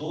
2